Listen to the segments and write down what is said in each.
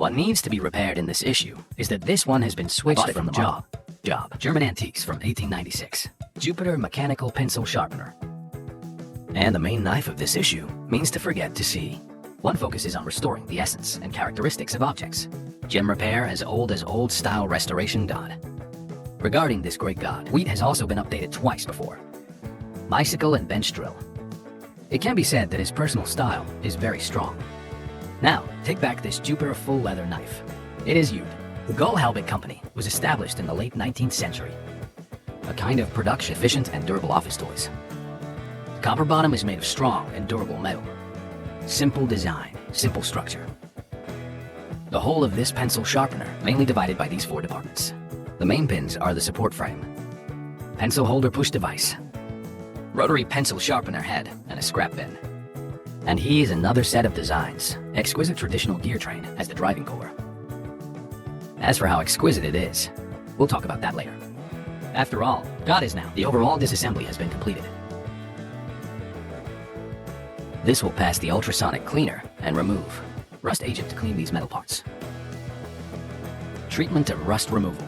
What needs to be repaired in this issue is that this one has been switched from Job, German Antiques from 1896, Jupiter Mechanical Pencil Sharpener. And the main knife of this issue means to forget to see. One focuses on restoring the essence and characteristics of objects. Gem repair as old style restoration god. Regarding this great god, wheat has also been updated twice before. Bicycle and bench drill. It can be said that his personal style is very strong. Now, take back this Jupiter full leather knife. It is used. The Gull Halbert Company was established in the late 19th century. A kind of production efficient and durable office toys. The copper bottom is made of strong and durable metal. Simple design, simple structure. The whole of this pencil sharpener mainly divided by these 4 departments. The main pins are the support frame, pencil holder push device, rotary pencil sharpener head, and a scrap bin. And he is another set of designs, exquisite traditional gear train as the driving core. As for how exquisite it is, we'll talk about that later. After all, God is now, the overall disassembly has been completed. This will pass the ultrasonic cleaner and remove rust agent to clean these metal parts. Treatment of rust removal.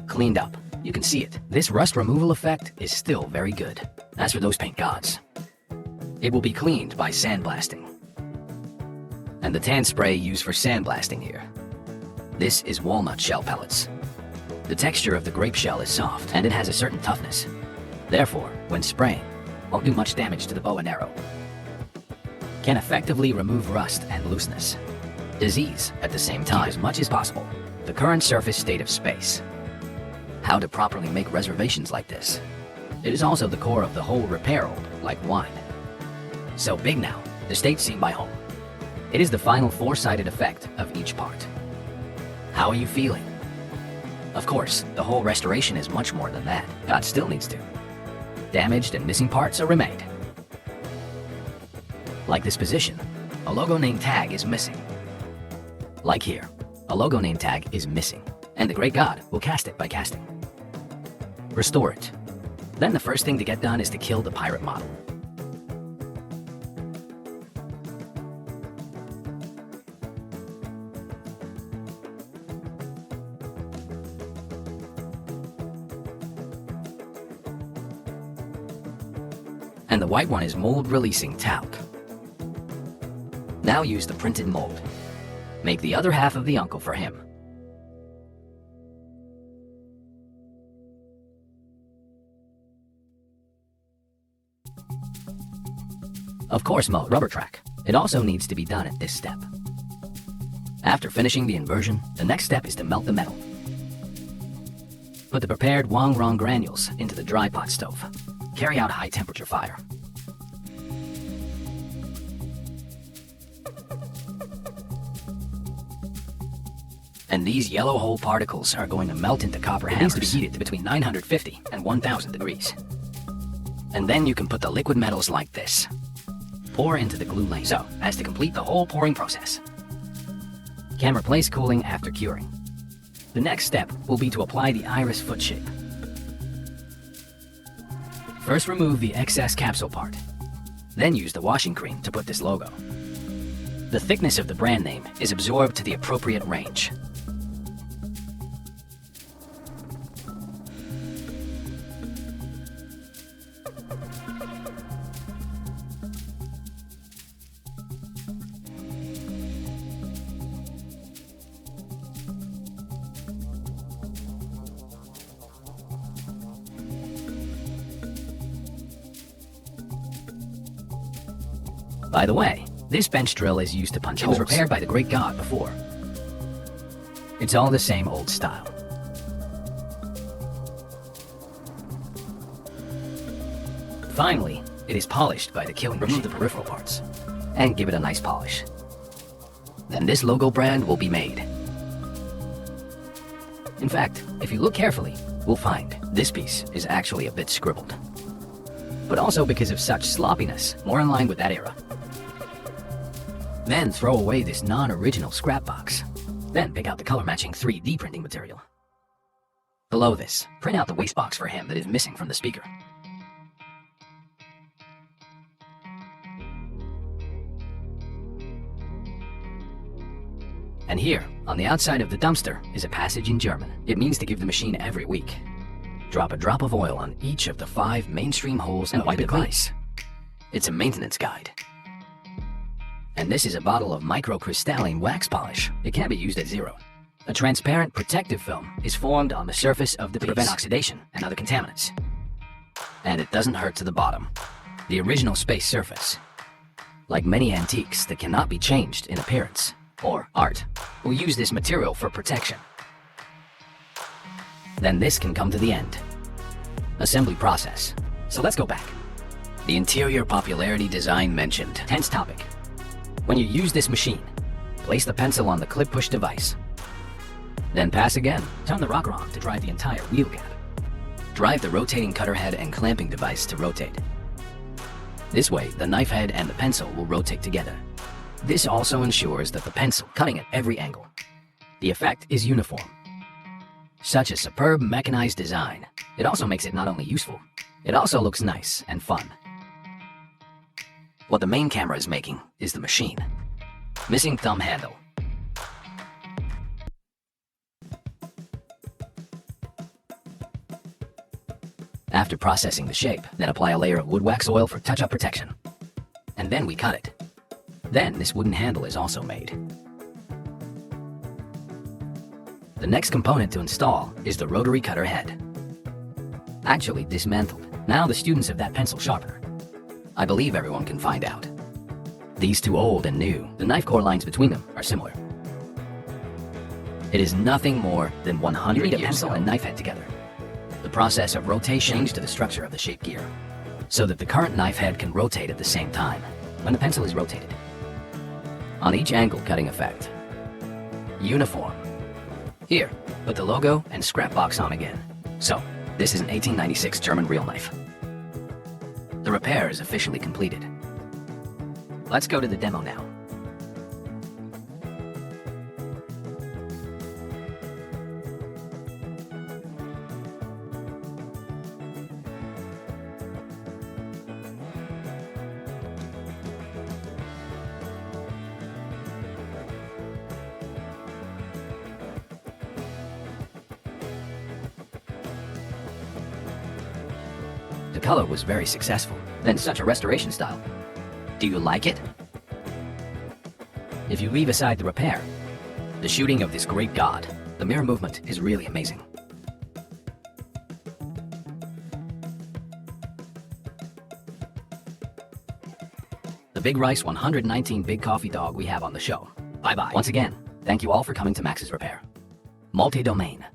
Cleaned up. You can see it. This rust removal effect is still very good. As for those paint gods, it will be cleaned by sandblasting. And the tan spray used for sandblasting here. This is walnut shell pellets. The texture of the grape shell is soft and it has a certain toughness. Therefore, when spraying, won't do much damage to the bow and arrow. Can effectively remove rust and looseness. Disease at the same time as much as possible. The current surface state of space. How to properly make reservations like this. It is also the core of the whole repair old, like wine. So big now, the state seen by home. It is the final 4-sided effect of each part. How are you feeling? Of course, the whole restoration is much more than that. God still needs to. Damaged and missing parts are remade. Like this position, a logo name tag is missing. Like here, a logo name tag is missing, and the great god will cast it by casting. Restore it. Then the first thing to get done is to kill the pirate model. And the white one is mold releasing talc. Now use the printed mold. Make the other half of the uncle for him. Of course, mold rubber track. It also needs to be done at this step. After finishing the inversion, the next step is to melt the metal. Put the prepared Wang Rong granules into the dry pot stove. Carry out high temperature fire. And these yellow hole particles are going to melt into copper hammers. It needs to be heated to between 950 and 1000 degrees. And then you can put the liquid metals like this. Pour into the glue lane so as to complete the whole pouring process. Can replace cooling after curing. The next step will be to apply the iris foot shape. First remove the excess capsule part. Then use the washing cream to put this logo. The thickness of the brand name is absorbed to the appropriate range. By the way, this bench drill is used to punch holes. It was repaired by the great god before. It's all the same old style. Finally, it is polished by the killing machine. Remove the peripheral parts and give it a nice polish. Then this logo brand will be made. In fact, if you look carefully, we'll find this piece is actually a bit scribbled. But also because of such sloppiness, more in line with that era. Then throw away this non-original scrap box. Then pick out the color-matching 3D printing material. Below this, print out the waste box for him that is missing from the speaker. And here, on the outside of the dumpster, is a passage in German. It means to give the machine every week. Drop a drop of oil on each of the 5 mainstream holes and wipe it device. It's a maintenance guide. And this is a bottle of microcrystalline wax polish. It can be used at 0. A transparent protective film is formed on the surface of the piece to prevent oxidation and other contaminants. And it doesn't hurt to the bottom. The original space surface. Like many antiques that cannot be changed in appearance or art, we'll use this material for protection. Then this can come to the end. Assembly process. So let's go back. The interior popularity design mentioned. Tense topic. When you use this machine, place the pencil on the clip push device. Then pass again. Turn the rocker on to drive the entire wheel gap. Drive the rotating cutter head and clamping device to rotate. This way, the knife head and the pencil will rotate together. This also ensures that the pencil cutting at every angle. The effect is uniform. Such a superb mechanized design. It also makes it not only useful, it also looks nice and fun. What the main camera is making is the machine. Missing thumb handle. After processing the shape, then apply a layer of wood wax oil for touch-up protection. And then we cut it. Then this wooden handle is also made. The next component to install is the rotary cutter head. Actually dismantled. Now the students of that pencil sharpener. I believe everyone can find out. These two old and new, the knife core lines between them are similar. It is nothing more than 100 years ago. Pencil and knife head together. The process of rotation changed to the structure of the shape gear, so that the current knife head can rotate at the same time when the pencil is rotated. On each angle cutting effect. Uniform. Here, put the logo and scrap box on again. So, this is an 1896 German real knife. The repair is officially completed. Let's go to the demo now. The color was very successful. Then such a restoration style. Do you like it? If you leave aside the repair, the shooting of this great god, the mirror movement is really amazing. The Big Rice 119 Big Coffee Dog we have on the show. Bye-bye. Once again, thank you all for coming to Max's Repair. Multi-domain.